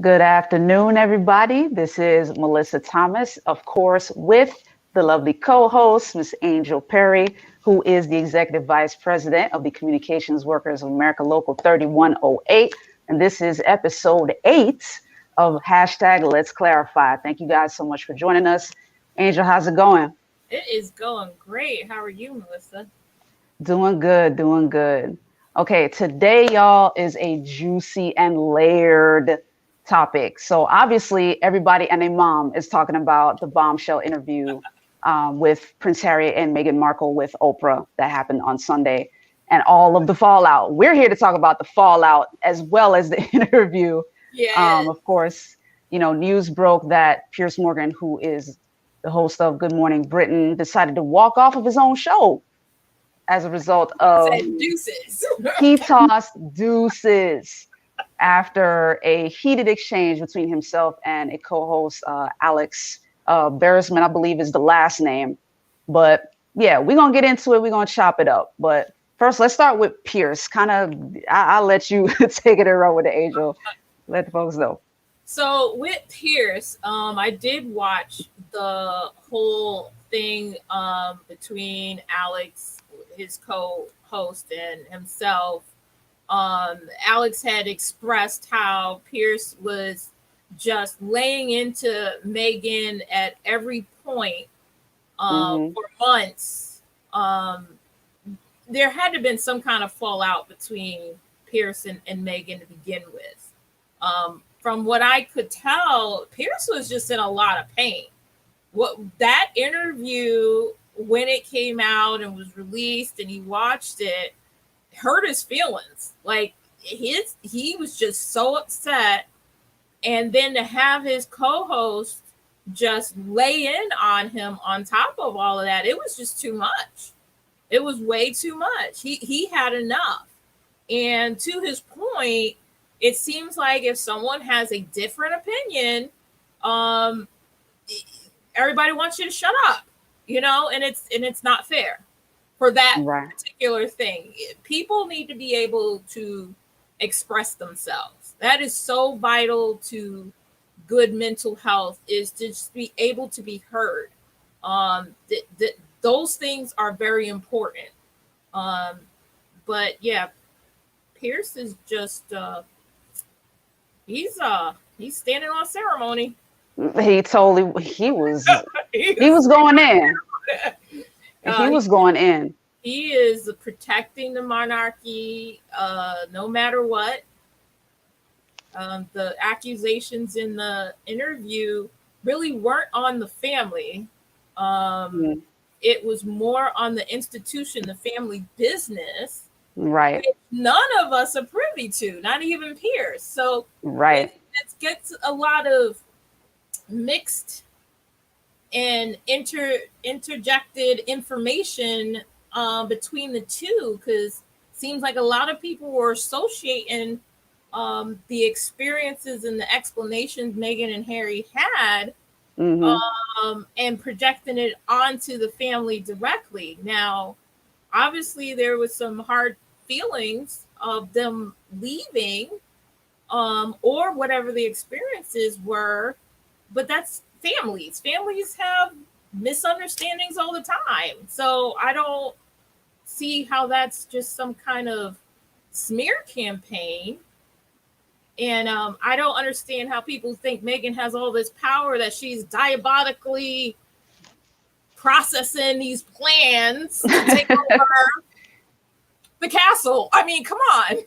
Good afternoon, everybody. This is Mellissa Thomas, of course, with the lovely co-host, Miss Angel Perry, who is the Executive Vice President of the Communications Workers of America Local 3108. And this is episode 8 of hashtag Let's Clarify. Thank you guys so much for joining us. Angel, how's it going? It is going great. How are you, Mellissa? Doing good, doing good. Okay, today, y'all, is a juicy and layered topic. So obviously, everybody and their mom is talking about the bombshell interview with Prince Harry and Meghan Markle with Oprah that happened on Sunday and all of the fallout. We're here to talk about the fallout as well as the interview. Yeah. Of course, news broke that Piers Morgan, who is the host of Good Morning Britain, decided to walk off of his own show as a result of deuces. He tossed deuces after a heated exchange between himself and a co-host, Alex Beresman, I believe is the last name. But yeah, we're going to get into it. We're going to chop it up. But first, let's start with Piers. I'll let you take it and run with the Angel. Let the folks know. So with Piers, I did watch the whole thing between Alex, his co-host, and himself. Alex had expressed how Piers was just laying into Meghan at every point for months. There had to have been some kind of fallout between Piers and Meghan to begin with. From what I could tell, Piers was just in a lot of pain. What that interview, when it came out and was released and he watched it, hurt his feelings. Like he was just so upset. And then to have his co-host just lay in on him on top of all of that, it was just too much. It was way too much. He had enough. And to his point, it seems like if someone has a different opinion, everybody wants you to shut up, and it's not fair for that particular thing. People need to be able to express themselves. That is so vital to good mental health, is to just be able to be heard. Those things are very important. But yeah, Piers is just he's standing on ceremony. He was going in. He was going in. He is protecting the monarchy no matter what. The accusations in the interview really weren't on the family. It was more on the institution, the family business. Right. None of us are privy to, not even Piers. So right. It gets a lot of mixed and interjected information between the two, because it seems like a lot of people were associating the experiences and the explanations Meghan and Harry had and projecting it onto the family directly. Now, obviously, there was some hard feelings of them leaving or whatever the experiences were, but that's families. Families have misunderstandings all the time. So I don't see how that's just some kind of smear campaign. And I don't understand how people think Meghan has all this power, that she's diabolically processing these plans to take over the castle. I mean, come on.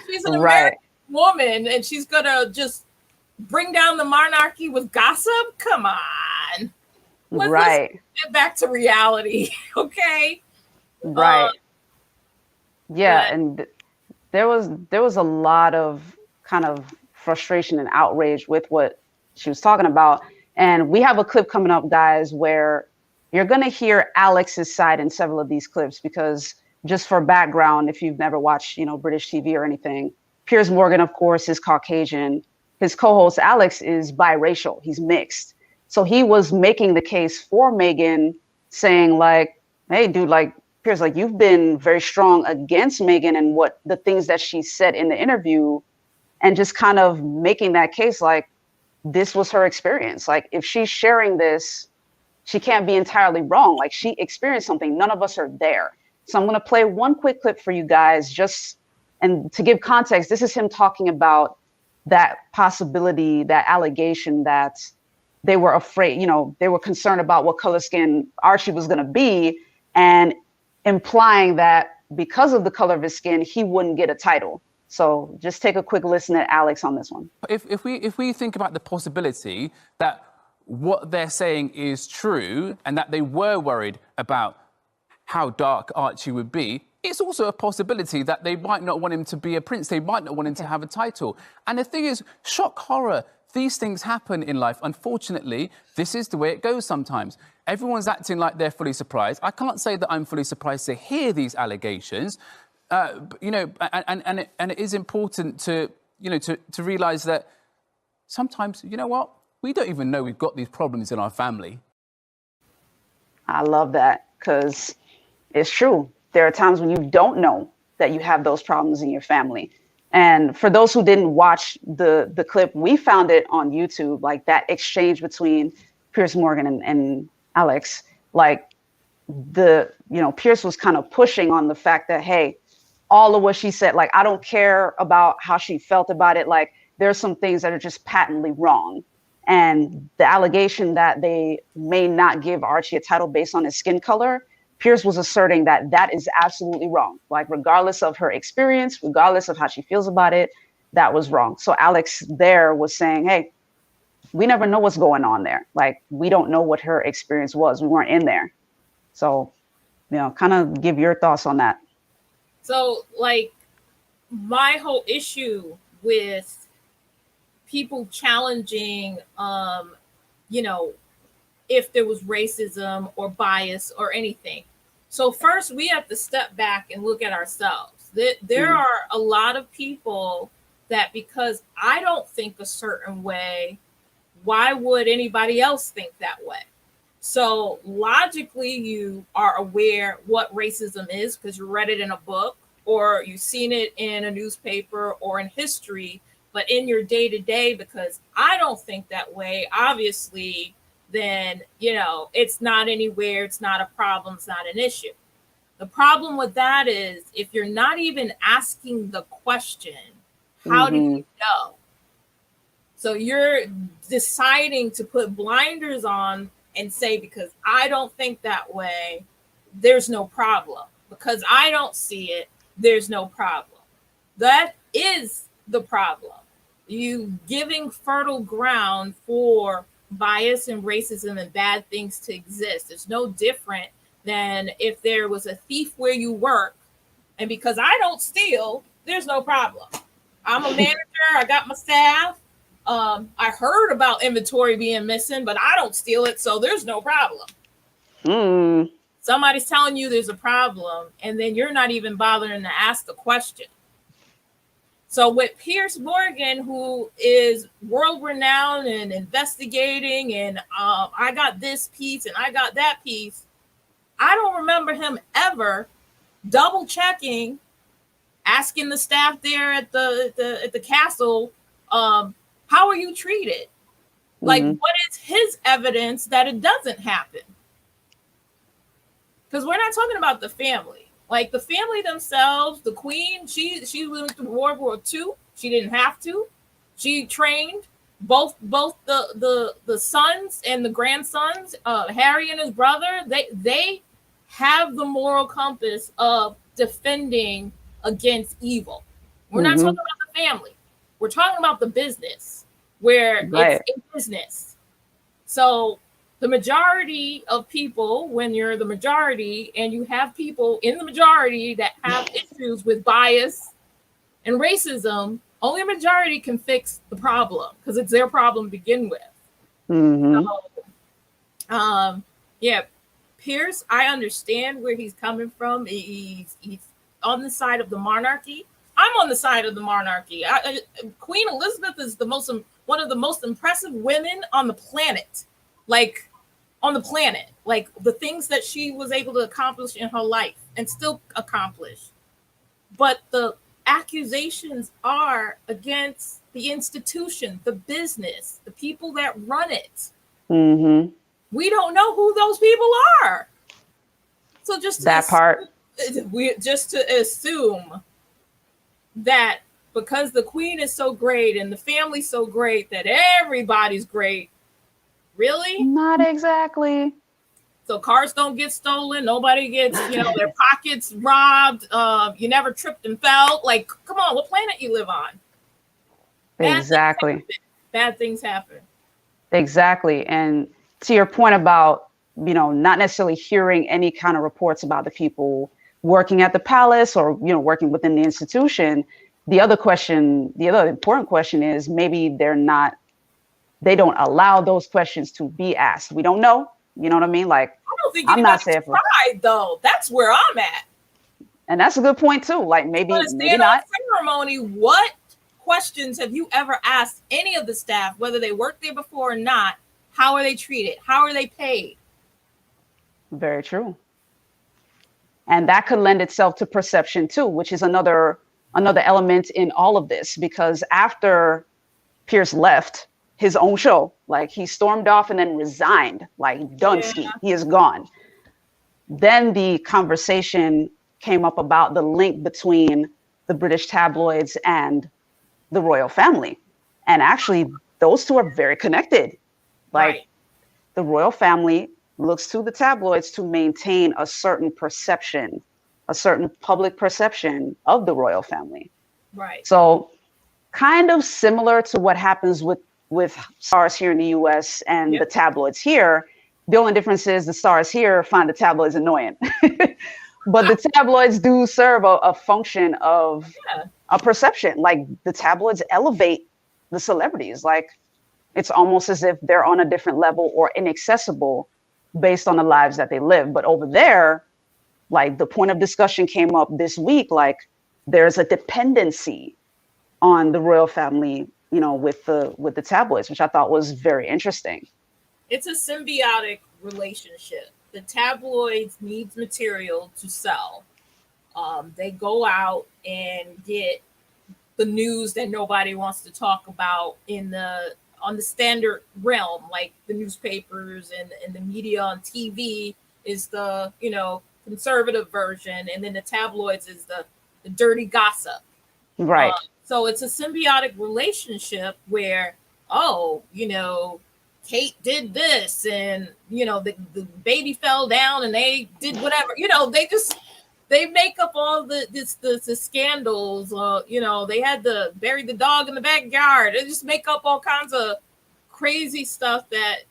She's an American woman, and she's going to just bring down the monarchy with gossip? Come on. Let's get back to reality, okay? Right. And there was a lot of kind of frustration and outrage with what she was talking about. And we have a clip coming up, guys, where you're going to hear Alex's side in several of these clips, because just for background, if you've never watched, British TV or anything, Piers Morgan, of course, is Caucasian. His co-host Alex is biracial. He's mixed. So he was making the case for Meghan, saying like, hey, dude, like, Piers, like, you've been very strong against Meghan and what the things that she said in the interview and just kind of making that case like this was her experience. Like if she's sharing this, she can't be entirely wrong. Like she experienced something. None of us are there. So I'm going to play one quick clip for you guys and to give context, this is him talking about that possibility, that allegation that they were afraid, they were concerned about what color skin Archie was going to be, and implying that because of the color of his skin, he wouldn't get a title. So just take a quick listen at Alex on this one. If we think about the possibility that what they're saying is true and that they were worried about how dark Archie would be, it's also a possibility that they might not want him to be a prince. They might not want him to have a title. And the thing is, shock horror, these things happen in life. Unfortunately, this is the way it goes sometimes. Everyone's acting like they're fully surprised. I can't say that I'm fully surprised to hear these allegations, and it is important to realise that sometimes, you know what? We don't even know we've got these problems in our family. I love that, because it's true. There are times when you don't know that you have those problems in your family. And for those who didn't watch the clip, we found it on YouTube, like that exchange between Piers Morgan and Alex. Like Piers was kind of pushing on the fact that, hey, all of what she said, like, I don't care about how she felt about it. Like, there's some things that are just patently wrong. And the allegation that they may not give Archie a title based on his skin color, Piers was asserting that that is absolutely wrong. Like, regardless of her experience, regardless of how she feels about it, that was wrong. So Alex there was saying, hey, we never know what's going on there. Like, we don't know what her experience was. We weren't in there. So, kind of give your thoughts on that. So, like, my whole issue with people challenging, if there was racism or bias or anything. So first, we have to step back and look at ourselves. There are a lot of people that because I don't think a certain way, why would anybody else think that way? So logically, you are aware what racism is because you read it in a book or you've seen it in a newspaper or in history, but in your day-to-day, because I don't think that way, obviously, then, it's not anywhere, it's not a problem, it's not an issue. The problem with that is if you're not even asking the question, how do you know? So you're deciding to put blinders on and say, because I don't think that way, there's no problem. Because I don't see it, there's no problem. That is the problem. You giving fertile ground for bias and racism and bad things to exist. It's no different than if there was a thief where you work, and because I don't steal, there's no problem. I'm a manager, I got my staff. I heard about inventory being missing, but I don't steal it, so there's no problem. Somebody's telling you there's a problem, and then you're not even bothering to ask the question. So with Piers Morgan, who is world-renowned and investigating, and I got this piece and I got that piece, I don't remember him ever double-checking, asking the staff there at the castle, how are you treated? Like, what is his evidence that it doesn't happen? Because we're not talking about the family. Like, the family themselves, the queen, she went through World War II. She didn't have to. She trained both the sons and the grandsons, Harry and his brother. They have the moral compass of defending against evil. We're not talking about the family. We're talking about the business, where it's a business. So the majority of people, when you're the majority and you have people in the majority that have issues with bias and racism, only a majority can fix the problem because it's their problem to begin with. So, Piers, I understand where he's coming from. He's on the side of the monarchy. I'm on the side of the monarchy. Queen Elizabeth is one of the most impressive women on the planet. Like, on the planet, like the things that she was able to accomplish in her life and still accomplish. But the accusations are against the institution, the business, the people that run it. Mm-hmm. We don't know who those people are. So just that part. just to assume that because the queen is so great and the family's so great that everybody's great. Really? Not exactly. So cars don't get stolen. Nobody gets, their pockets robbed. You never tripped and fell. Like, come on, what planet you live on? Exactly. Bad things happen. Exactly. And to your point about, not necessarily hearing any kind of reports about the people working at the palace or, working within the institution. The other important question is maybe they don't allow those questions to be asked. We don't know. You know what I mean? Like, I don't think I'm not anybody's tried, though. That's where I'm at. And that's a good point too. Like maybe not. Ceremony, what questions have you ever asked any of the staff, whether they worked there before or not? How are they treated? How are they paid? Very true. And that could lend itself to perception too, which is another element in all of this, because after Piers left his own show, like he stormed off and then resigned, like Dunsky, he is gone. Then the conversation came up about the link between the British tabloids and the royal family. And actually, those two are very connected. Like the royal family looks to the tabloids to maintain a certain perception, a certain public perception of the royal family. Right. So kind of similar to what happens with stars here in the US and the tabloids here. The only difference is the stars here find the tabloids annoying. But the tabloids do serve a function of a perception. Like the tabloids elevate the celebrities. Like it's almost as if they're on a different level or inaccessible based on the lives that they live. But over there, like the point of discussion came up this week, like there's a dependency on the royal family, with the tabloids, which I thought was very interesting. It's a symbiotic relationship. The tabloids needs material to sell. They go out and get the news that nobody wants to talk about on the standard realm, like the newspapers and the media on TV is the conservative version, and then the tabloids is the dirty gossip. Right. So it's a symbiotic relationship where, Kate did this and, the baby fell down and they did whatever, they make up all the scandals. They had to bury the dog in the backyard. They just make up all kinds of crazy stuff that,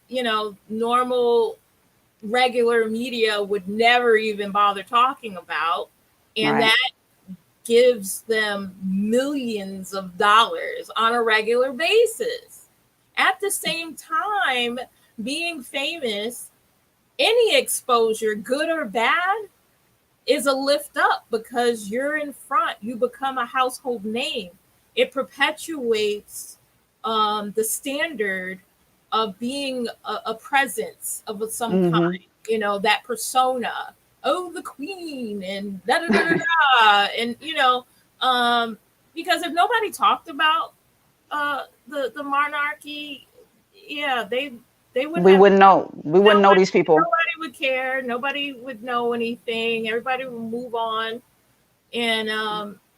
normal regular media would never even bother talking about. And that gives them millions of dollars on a regular basis. At the same time, being famous, any exposure, good or bad, is a lift up because you're in front. You become a household name. It perpetuates the standard of being a presence of some kind, that persona. Oh, the queen and da da da da, and because if nobody talked about the monarchy, they would. We wouldn't know. We wouldn't know these people. Nobody would care. Nobody would know anything. Everybody would move on, and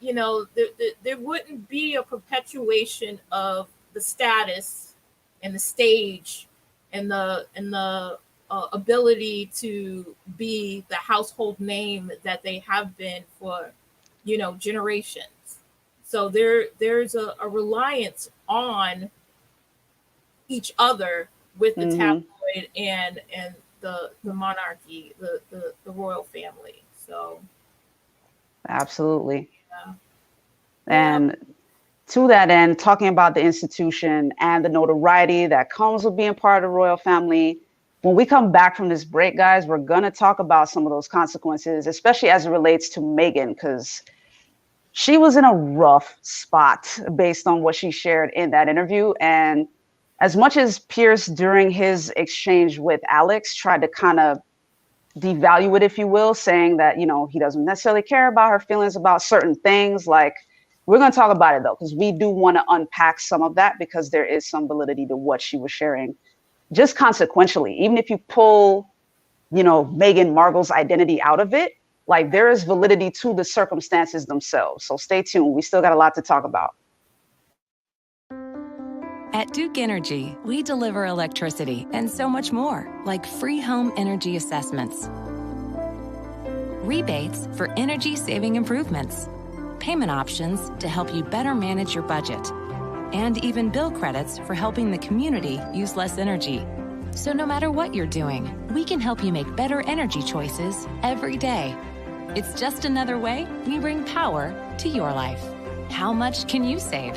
there wouldn't be a perpetuation of the status and the stage and the ability to be the household name that they have been for, generations. So there's a reliance on each other with the tabloid and the monarchy, the royal family. So absolutely. And to that end, talking about the institution and the notoriety that comes with being part of the royal family, when we come back from this break, guys, we're going to talk about some of those consequences, especially as it relates to Meghan, because she was in a rough spot based on what she shared in that interview. And as much as Piers, during his exchange with Alex, tried to kind of devalue it, if you will, saying that, he doesn't necessarily care about her feelings about certain things, like we're going to talk about it though, because we do want to unpack some of that, because there is some validity to what she was sharing. Just consequentially, even if you pull, Meghan Markle's identity out of it, like there is validity to the circumstances themselves. So stay tuned. We still got a lot to talk about. At Duke Energy, we deliver electricity and so much more, like free home energy assessments, rebates for energy-saving improvements, payment options to help you better manage your budget, and even bill credits for helping the community use less energy. So no matter what you're doing, we can help you make better energy choices every day. It's just another way we bring power to your life. How much can you save?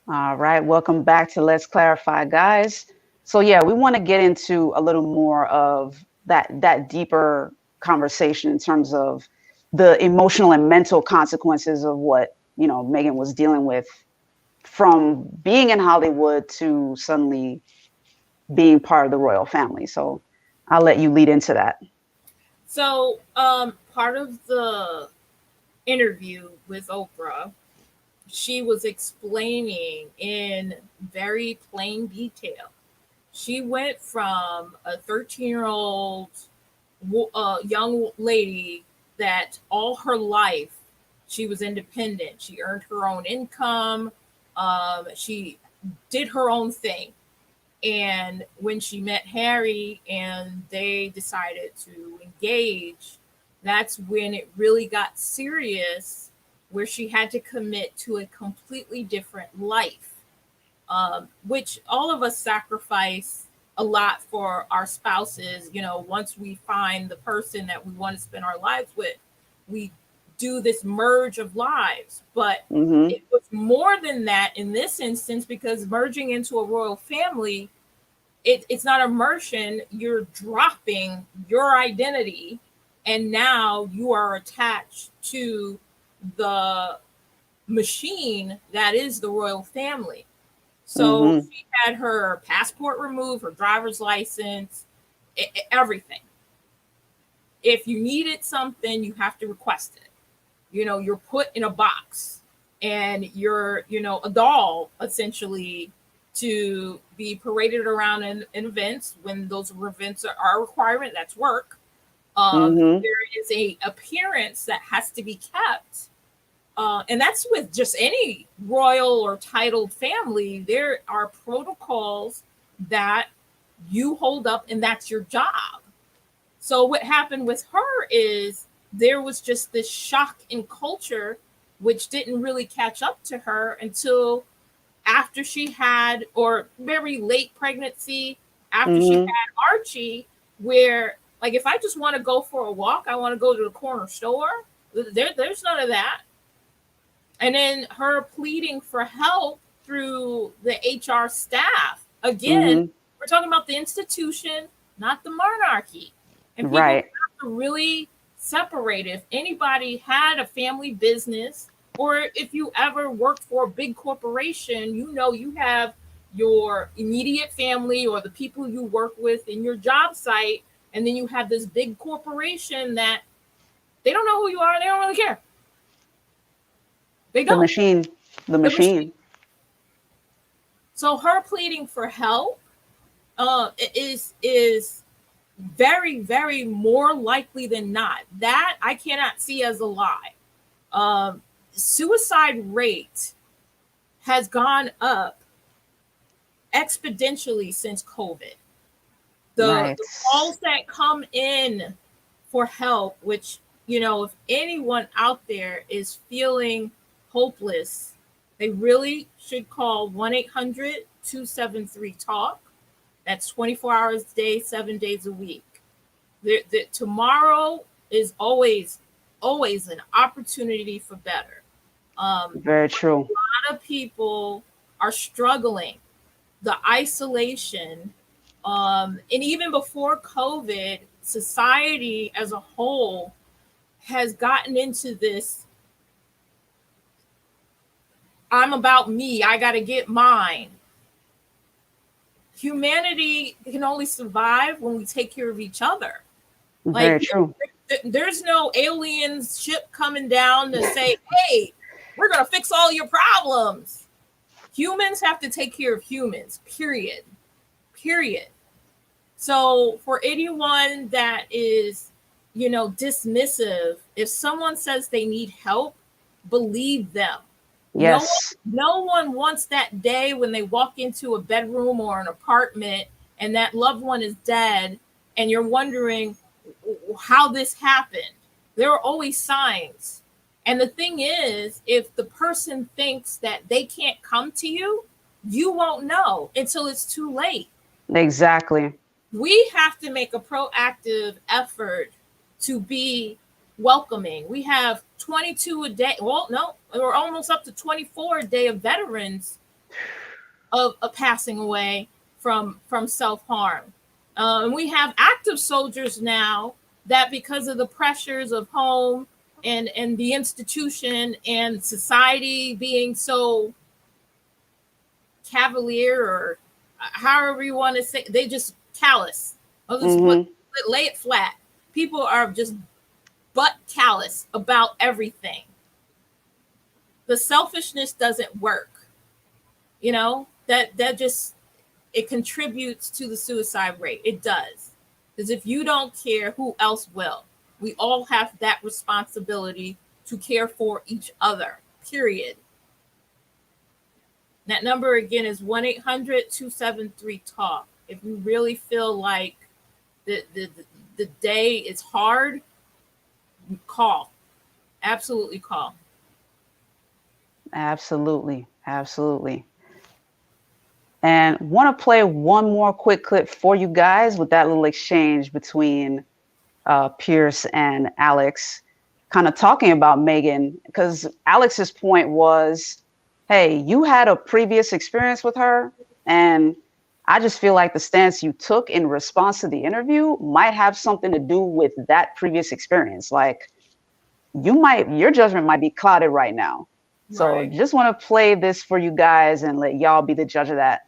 All right, welcome back to Let's Clarify, guys. So yeah, we want to get into a little more of that deeper conversation in terms of the emotional and mental consequences of what, Meghan was dealing with, from being in Hollywood to suddenly being part of the royal family. So I'll let you lead into that. So part of the interview with Oprah, she was explaining in very plain detail. She went from a 13-year-old young lady that all her life she was independent. She earned her own income. She did her own thing. And when she met Harry and they decided to engage, that's when it really got serious, where she had to commit to a completely different life, which all of us sacrifice a lot for our spouses. Once we find the person that we want to spend our lives with, we do this merge of lives. But it was more than that in this instance, because merging into a royal family, it's not immersion. You're dropping your identity, and now you are attached to the machine that is the royal family. So she had her passport removed, her driver's license, everything. If you needed something, you have to request it. You're put in a box, and you're, a doll, essentially, to be paraded around in events. When those events are a requirement, that's work. There is a appearance that has to be kept. And that's with just any royal or titled family. There are protocols that you hold up, and that's your job. So what happened with her is there was just this shock in culture, which didn't really catch up to her until after she had, or very late pregnancy, after she had Archie, where, like, if I just want to go for a walk, I want to go to the corner store, there's none of that. And then her pleading for help through the HR staff. Again, we're talking about the institution, not the monarchy. And people have to really separate. If anybody had a family business, or if you ever worked for a big corporation, you have your immediate family or the people you work with in your job site, and then you have this big corporation that they don't know who you are. They don't really care. They don't. The machine. So her pleading for help is very, very more likely than not. That I cannot see as a lie. Suicide rate has gone up exponentially since COVID. The calls that come in for help, which, if anyone out there is feeling hopeless, they really should call 1-800-273-TALK. That's 24 hours a day, 7 days a week. Tomorrow is always an opportunity for better. Very true. A lot of people are struggling. The isolation, and even before COVID, society as a whole has gotten into this, I'm about me, I got to get mine. Humanity can only survive when we take care of each other. Very true. There's no alien ship coming down to say, hey, we're going to fix all your problems. Humans have to take care of humans, period. So for anyone that is, dismissive, if someone says they need help, believe them. Yes. No one wants that day when they walk into a bedroom or an apartment and that loved one is dead and you're wondering how this happened. There are always signs. And the thing is, if the person thinks that they can't come to you, you won't know until it's too late. Exactly. We have to make a proactive effort to be welcoming. We have 22 a day. Well, no, we're almost up to 24 a day of veterans of passing away from self-harm. And we have active soldiers now that, because of the pressures of home and the institution and society being so cavalier, or however you want to say, they just callous. I'll just lay it flat. People are just butt callous about everything. The selfishness doesn't work. That just, it contributes to the suicide rate. It does. Because if you don't care, who else will? We all have that responsibility to care for each other, period. That number again is 1-800-273-TALK. If you really feel like the day is hard, call. Absolutely call. Absolutely. And want to play one more quick clip for you guys with that little exchange between Piers and Alex, kind of talking about Meghan, because Alex's point was, hey, you had a previous experience with her, and I just feel like the stance you took in response to the interview might have something to do with that previous experience. Like, your judgment might be clouded right now. So just want to play this for you guys and let y'all be the judge of that.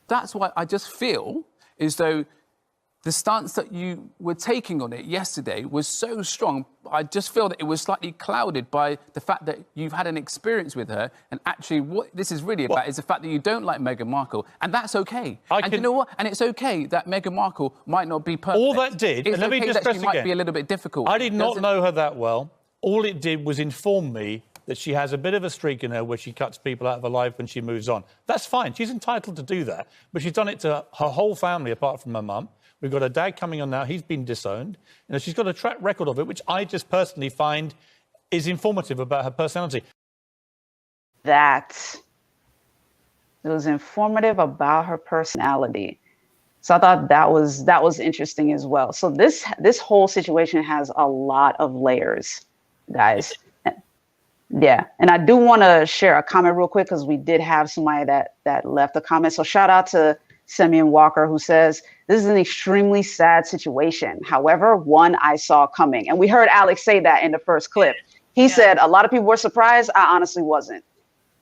That's why I just feel as though the stance that you were taking on it yesterday was so strong. I just feel that it was slightly clouded by the fact that you've had an experience with her, and actually what this is really about is the fact that you don't like Meghan Markle, and that's okay. You know what? And it's okay that Meghan Markle might not be perfect. All that did, it's and let me just stress she might be a little bit difficult. I did not know her that well. All it did was inform me that she has a bit of a streak in her where she cuts people out of her life when she moves on. That's fine. She's entitled to do that. But she's done it to her whole family apart from her mum. We've got her dad coming on now. He's been disowned. She's got a track record of it, which I just personally find is informative about her personality. It was informative about her personality. So I thought that was interesting as well. So this whole situation has a lot of layers, guys. Yeah, and I do want to share a comment real quick, because we did have somebody that left a comment. So shout out to Simeon Walker, who says, this is an extremely sad situation. However, one I saw coming. And we heard Alex say that in the first clip. He said, a lot of people were surprised. I honestly wasn't.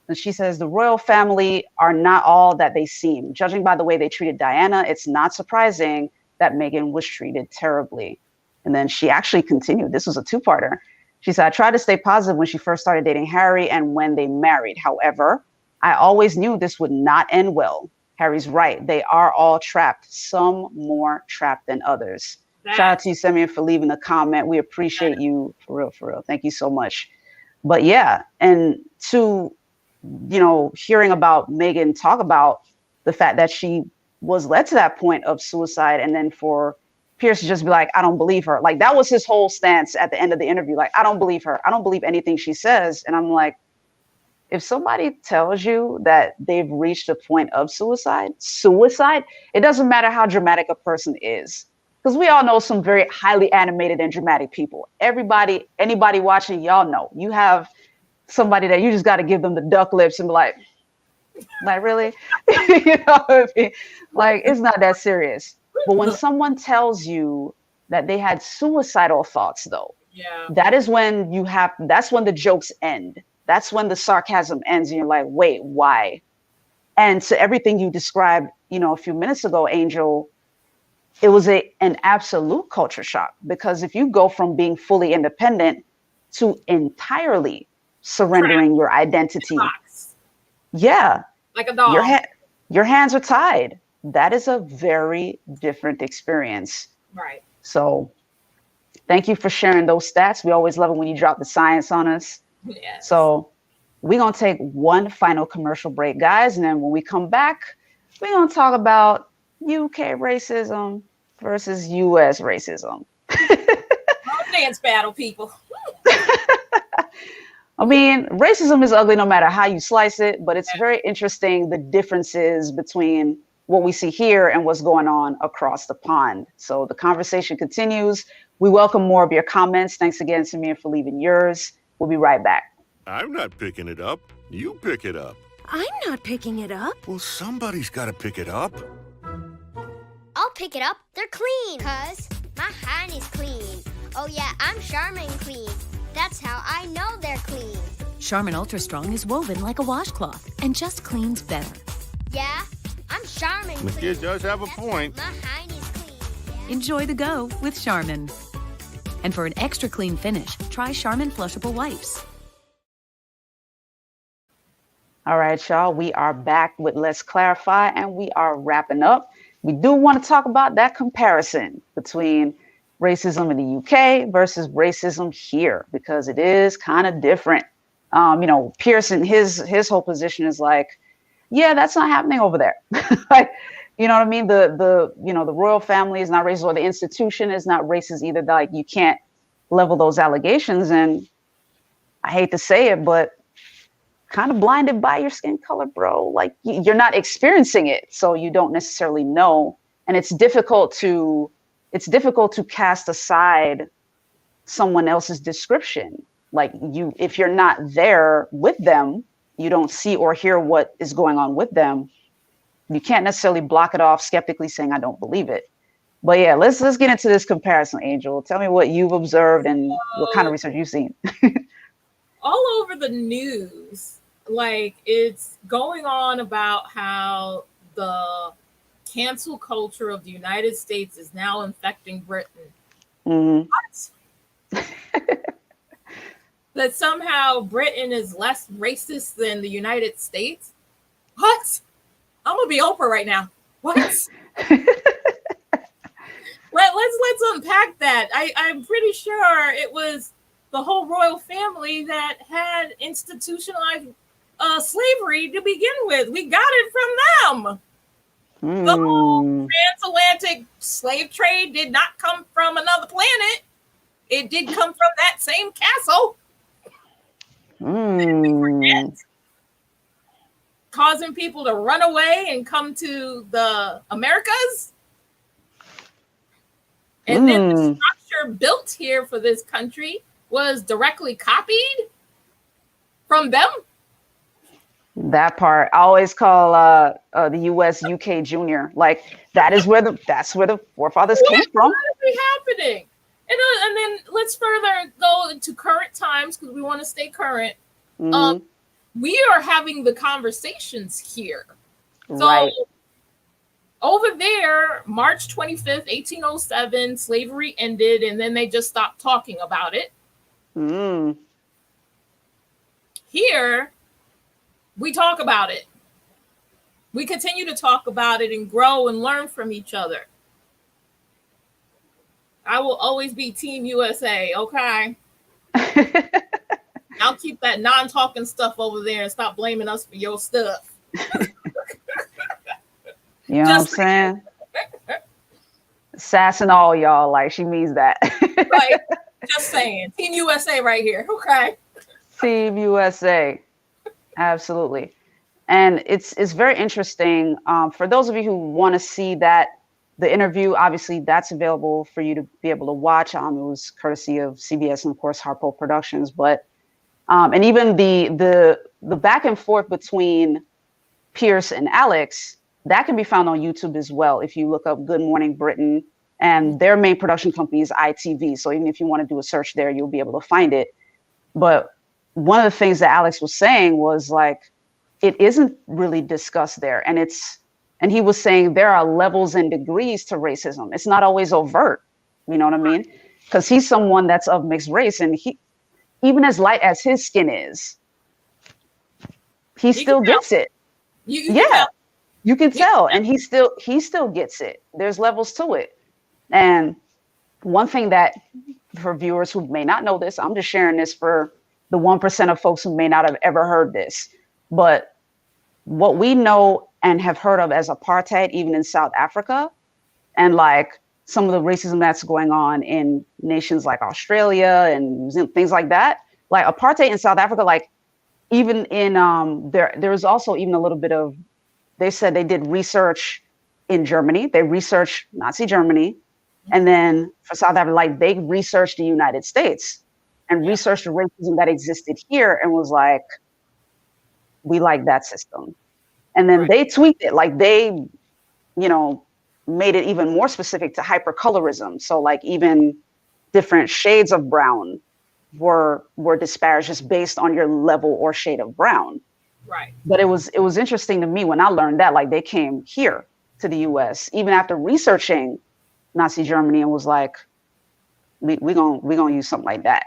And she says, the royal family are not all that they seem. Judging by the way they treated Diana, it's not surprising that Meghan was treated terribly. And then she actually continued. This was a two-parter. She said, I tried to stay positive when she first started dating Harry and when they married. However, I always knew this would not end well. Harry's right. They are all trapped, some more trapped than others. Shout out to you, Simeon, for leaving a comment. We appreciate you for real. Thank you so much. But yeah, and to, hearing about Meghan talk about the fact that she was led to that point of suicide, and then for Piers to just be like, I don't believe her. Like, that was his whole stance at the end of the interview. Like, I don't believe her. I don't believe anything she says. And I'm like, if somebody tells you that they've reached a point of suicide, it doesn't matter how dramatic a person is. Because we all know some very highly animated and dramatic people. Anybody watching, y'all know. You have somebody that you just got to give them the duck lips and be like really? Like, it's not that serious. But when someone tells you that they had suicidal thoughts, though, that's when the jokes end. That's when the sarcasm ends, and you're like, wait, why? And so everything you described, a few minutes ago, Angel, it was an absolute culture shock, because if you go from being fully independent to entirely surrendering your identity, yeah, like a dog, your hands are tied. That is a very different experience. Right. So thank you for sharing those stats. We always love it when you drop the science on us. Yes. So we're going to take one final commercial break, guys. And then when we come back, we're going to talk about UK racism versus US racism. Dance battle, people. I mean, racism is ugly no matter how you slice it, but it's very interesting, the differences between what we see here and what's going on across the pond. So the conversation continues. We welcome more of your comments. Thanks again, Samir, for leaving yours. We'll be right back. I'm not picking it up. You pick it up. I'm not picking it up. Well, somebody's got to pick it up. I'll pick it up. They're clean. 'Cause my hand is clean. Oh yeah, I'm Charmin clean. That's how I know they're clean. Charmin Ultra Strong is woven like a washcloth and just cleans better. Yeah, I'm Charmin The clean. kid does have a point. My hand is clean. Yeah. Enjoy the go with Charmin. And for an extra clean finish, try Charmin Flushable Wipes. All right, y'all, we are back with Let's Clarify, and we are wrapping up. We do want to talk about that comparison between racism in the UK versus racism here, because it is kind of different. Pearson, his whole position is like, yeah, that's not happening over there. Like, you know what I mean? The royal family is not racist, or the institution is not racist either. Like, you can't level those allegations. And I hate to say it, but kind of blinded by your skin color, bro. Like, you're not experiencing it, so you don't necessarily know. And it's difficult to cast aside someone else's description. Like, if you're not there with them, you don't see or hear what is going on with them. You can't necessarily block it off skeptically saying, I don't believe it. But yeah, let's get into this comparison, Angel. Tell me what you've observed and what kind of research you've seen. All over the news, like, it's going on about how the cancel culture of the United States is now infecting Britain. Mm-hmm. What? That somehow Britain is less racist than the United States? What? I'm gonna be Oprah right now. What? Let's unpack that. I'm pretty sure it was the whole royal family that had institutionalized slavery to begin with. We got it from them. The whole transatlantic slave trade did not come from another planet. It did come from that same castle. Causing people to run away and come to the Americas. And then the structure built here for this country was directly copied from them. That part, I always call the US UK Junior. Like, that's where the forefathers came from. What is happening? And then let's further go into current times, because we want to stay current. We are having the conversations here. So right. Over there, March 25th, 1807, slavery ended, and then they just stopped talking about it. Here, we talk about it. We continue to talk about it and grow and learn from each other. I will always be Team USA, okay? I'll keep that non-talking stuff over there and stop blaming us for your stuff. You know what I'm saying? Sass and all, y'all. Like, she means that. Right. Just saying. Team USA right here. Okay. Team USA. Absolutely. And it's very interesting. For those of you who want to see the interview, obviously that's available for you to be able to watch. It was courtesy of CBS and, of course, Harpo Productions. But and even the back and forth between Piers and Alex, that can be found on YouTube as well. If you look up Good Morning Britain, and their main production company is ITV. So even if you want to do a search there, you'll be able to find it. But one of the things that Alex was saying was, like, it isn't really discussed there. And it's And he was saying there are levels and degrees to racism. It's not always overt. You know what I mean? Because he's someone that's of mixed race, and he, even as light as his skin is, he still gets it. Yeah, you can tell, and he still gets it. There's levels to it. And one thing that, for viewers who may not know this, I'm just sharing this for the 1% of folks who may not have ever heard this, but what we know and have heard of as apartheid, even in South Africa, and like some of the racism that's going on in nations like Australia and things like that, like apartheid in South Africa, like even in there was also even a little bit of, they said they did research in Germany, they researched Nazi Germany, and then for South Africa, like they researched the United States and researched the racism that existed here, and was like, we like that system. And then they tweaked it, like they, you know, made it even more specific to hypercolorism. So like even different shades of brown were disparaged just based on your level or shade of brown. Right. But it was interesting to me when I learned that, like they came here to the US even after researching Nazi Germany, and was like, we gonna use something like that.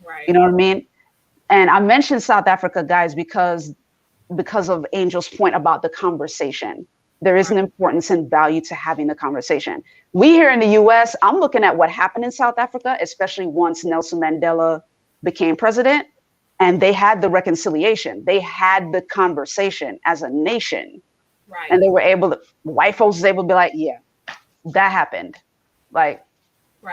Right. You know what I mean? And I mentioned South Africa, guys, because of Angel's point about the conversation. There is an importance and value to having the conversation. We here in the US, I'm looking at what happened in South Africa, especially once Nelson Mandela became president, and they had the reconciliation. They had the conversation as a nation. Right. And they were able to, white folks was able to be like, yeah, that happened. Like,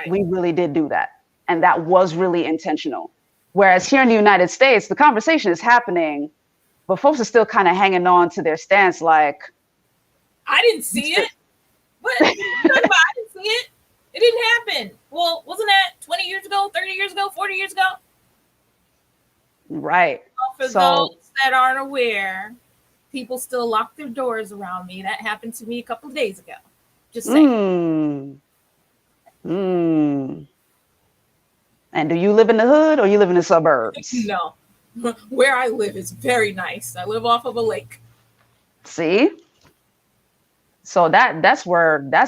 we really did do that. And that was really intentional. Whereas here in the United States, the conversation is happening, but folks are still kind of hanging on to their stance like, I didn't see it. What? I didn't see it. It didn't happen. Well, wasn't that 20 years ago, 30 years ago, 40 years ago? Right. Well, for those that aren't aware, people still lock their doors around me. That happened to me a couple of days ago. Just saying. And do you live in the hood or you live in the suburbs? No. Where I live is very nice. I live off of a lake. See? So that's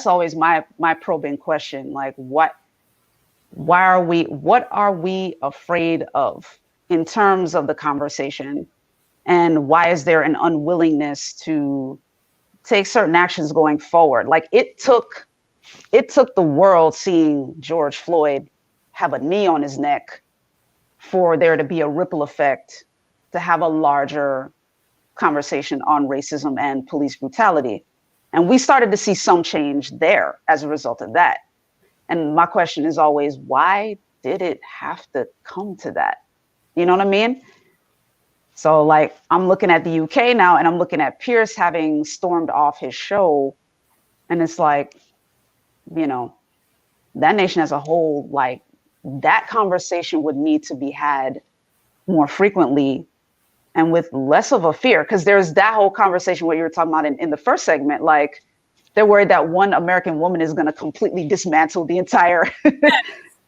always my probing question. Like what are we afraid of in terms of the conversation? And why is there an unwillingness to take certain actions going forward? Like it took the world seeing George Floyd have a knee on his neck for there to be a ripple effect, to have a larger conversation on racism and police brutality. And we started to see some change there as a result of that. And my question is always, why did it have to come to that? You know what I mean? So like, I'm looking at the UK now, and I'm looking at Piers having stormed off his show. And it's like, you know, that nation as a whole, like that conversation would need to be had more frequently and with less of a fear. Because there's that whole conversation what you were talking about in the first segment, like they're worried that one American woman is going to completely dismantle the entire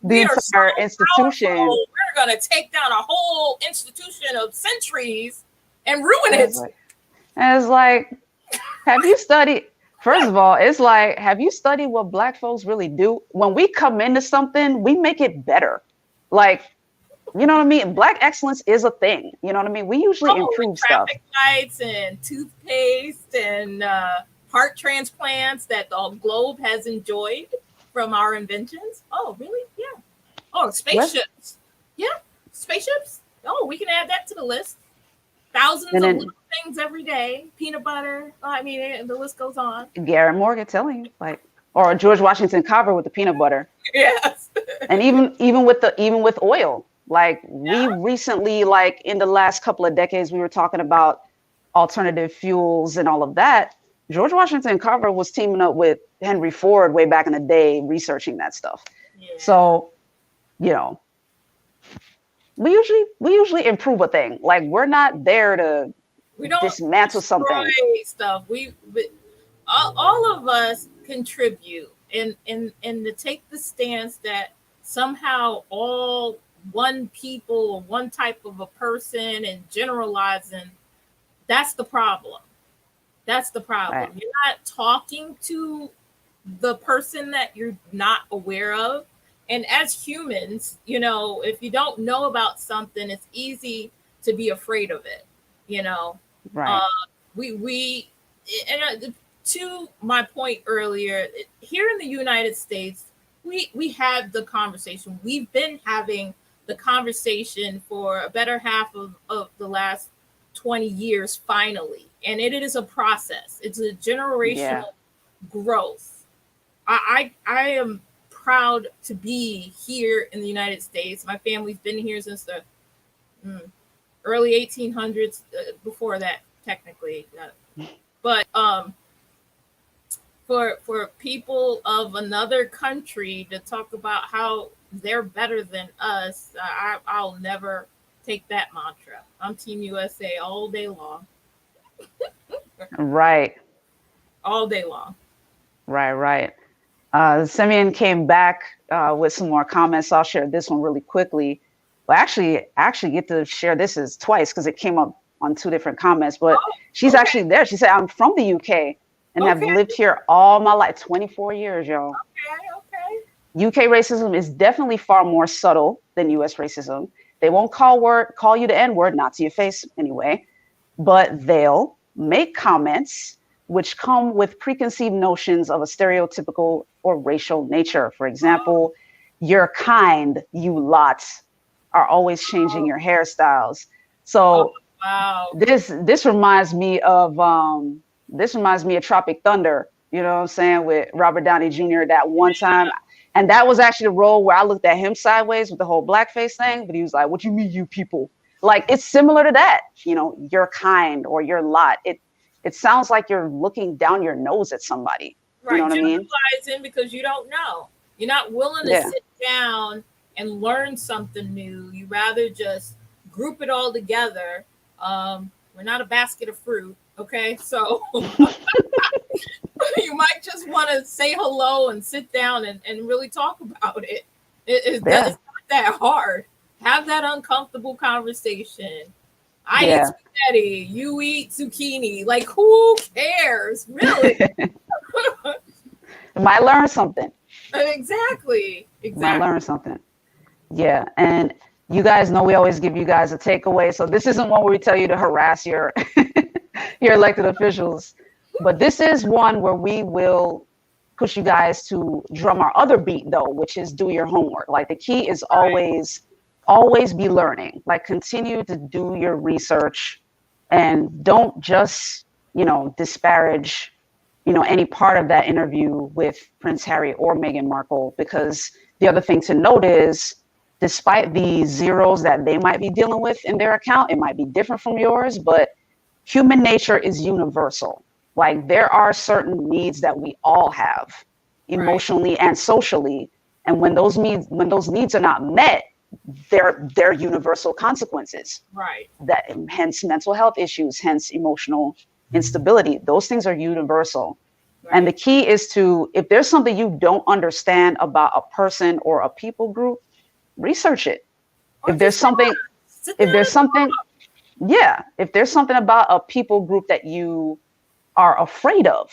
entire institution. Powerful. We're going to take down a whole institution of centuries and ruin it. And it's like, have you studied? First of all, it's like, have you studied what Black folks really do? When we come into something, we make it better. Like, you know what I mean? Black excellence is a thing. You know what I mean? We usually improve stuff. Traffic lights and toothpaste and heart transplants that the globe has enjoyed from our inventions. Oh, really? Yeah. Oh, spaceships. Yeah, spaceships. Oh, we can add that to the list. Thousands of little things every day. Peanut butter. I mean, the list goes on. Garrett Morgan telling you, like, or George Washington Carver with the peanut butter. Yes. And even with oil. Like we recently, like in the last couple of decades, we were talking about alternative fuels and all of that. George Washington Carver was teaming up with Henry Ford way back in the day, researching that stuff. Yeah. So, you know, we usually improve a thing. Like we're not there to dismantle something. Stuff. All of us contribute and to take the stance that somehow all one people or one type of a person and generalizing, that's the problem. That's the problem. Right. You're not talking to the person that you're not aware of. And as humans, you know, if you don't know about something, it's easy to be afraid of it. You know, Right. we and to my point earlier, here in the United States, we had the conversation. We've been having the conversation for a better half of the last 20 years, finally. And it is a process. It's a generational growth. I am proud to be here in the United States. My family's been here since the early 1800s, before that, technically. But for people of another country to talk about how they're better than us, I'll never take that mantra. I'm Team USA all day long. Right. All day long. Right. Simeon came back with some more comments. So I'll share this one really quickly. Well, actually get to share this as twice because it came up on two different comments. But she's actually there. She said, I'm from the UK and have lived here all my life, 24 years, y'all. Okay. UK racism is definitely far more subtle than US racism. They won't call you the N-word, not to your face anyway, but they'll make comments which come with preconceived notions of a stereotypical or racial nature. For example, you're kind, you lot, are always changing your hairstyles. So this reminds me of Tropic Thunder, you know what I'm saying, with Robert Downey Jr. that one time. And that was actually the role where I looked at him sideways with the whole blackface thing, but he was like, what you mean, you people? Like, it's similar to that, you know, you're kind or you're lot. It sounds like you're looking down your nose at somebody. Right. You know what I mean? Generalizing because you don't know. You're not willing to sit down and learn something new. You rather just group it all together. We're not a basket of fruit. Okay. So you might just want to say hello and sit down and really talk about it. It's not that hard. Have that uncomfortable conversation. I eat spaghetti, you eat zucchini. Like, who cares? Really? Might learn something. Exactly. Might learn something. Yeah. And you guys know we always give you guys a takeaway. So this isn't one where we tell you to harass your your elected officials. But this is one where we will push you guys to drum our other beat, though, which is do your homework. Like, the key is always be learning. Like, continue to do your research and don't just, you know, disparage, you know, any part of that interview with Prince Harry or Meghan Markle, because the other thing to note is, despite the zeros that they might be dealing with in their account, it might be different from yours, but human nature is universal. Like, there are certain needs that we all have emotionally and socially. And when those needs are not met, they're universal consequences. Right. That hence mental health issues, hence emotional instability. Those things are universal. Right. And the key is to, if there's something you don't understand about a person or a people group, research it. If there's something about a people group that you are afraid of,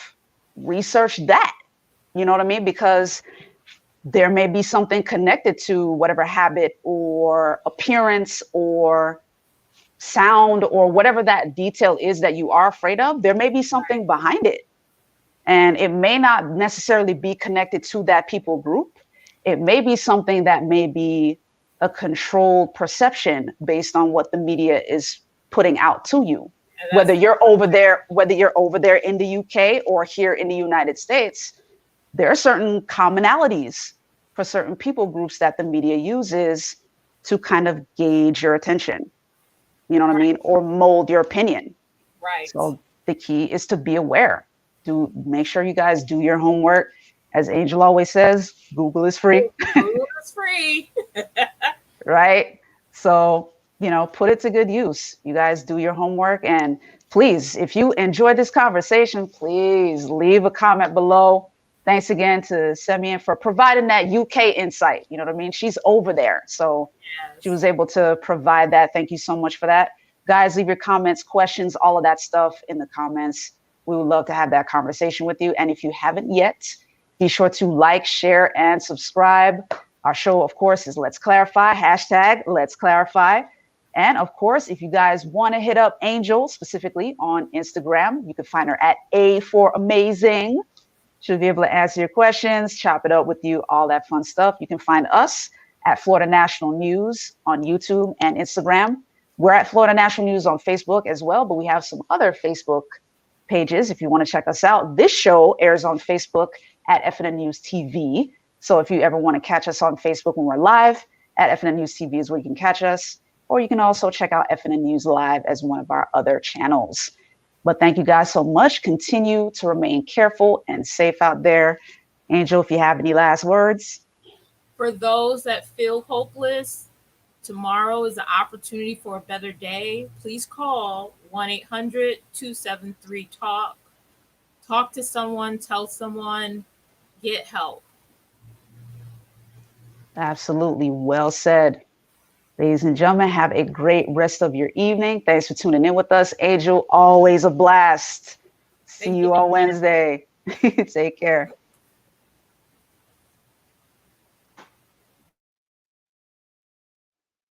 research that. You know what I mean? Because there may be something connected to whatever habit or appearance or sound or whatever that detail is that you are afraid of. There may be something behind it. And it may not necessarily be connected to that people group. It may be something that may be a controlled perception based on what the media is putting out to you. Whether you're over there in the UK or here in the United States, there are certain commonalities for certain people groups that the media uses to kind of gauge your attention, you know what I mean? Or mold your opinion. Right. So the key is to be aware. To make sure you guys do your homework. As Angel always says, Google is free. Google is free. Right? So, you know, put it to good use. You guys do your homework. And please, if you enjoyed this conversation, please leave a comment below. Thanks again to Simeon for providing that UK insight. You know what I mean? She's over there. So she was able to provide that. Thank you so much for that. Guys, leave your comments, questions, all of that stuff in the comments. We would love to have that conversation with you. And if you haven't yet, be sure to like, share, and subscribe. Our show, of course, is Let's Clarify, hashtag Let's Clarify. And of course, if you guys want to hit up Angel specifically on Instagram, you can find her at A for Amazing. She'll be able to answer your questions, chop it up with you, all that fun stuff. You can find us at Florida National News on YouTube and Instagram. We're at Florida National News on Facebook as well, but we have some other Facebook pages if you want to check us out. This show airs on Facebook at FNN News TV. So if you ever want to catch us on Facebook when we're live, at FNN News TV is where you can catch us. Or you can also check out FNN News Live as one of our other channels. But thank you guys so much. Continue to remain careful and safe out there. Angel, if you have any last words. For those that feel hopeless, tomorrow is the opportunity for a better day. Please call 1-800-273-TALK. Talk to someone, tell someone, get help. Absolutely. Well said. Ladies and gentlemen, have a great rest of your evening. Thanks for tuning in with us. Angel, always a blast. See you on Wednesday. Take care.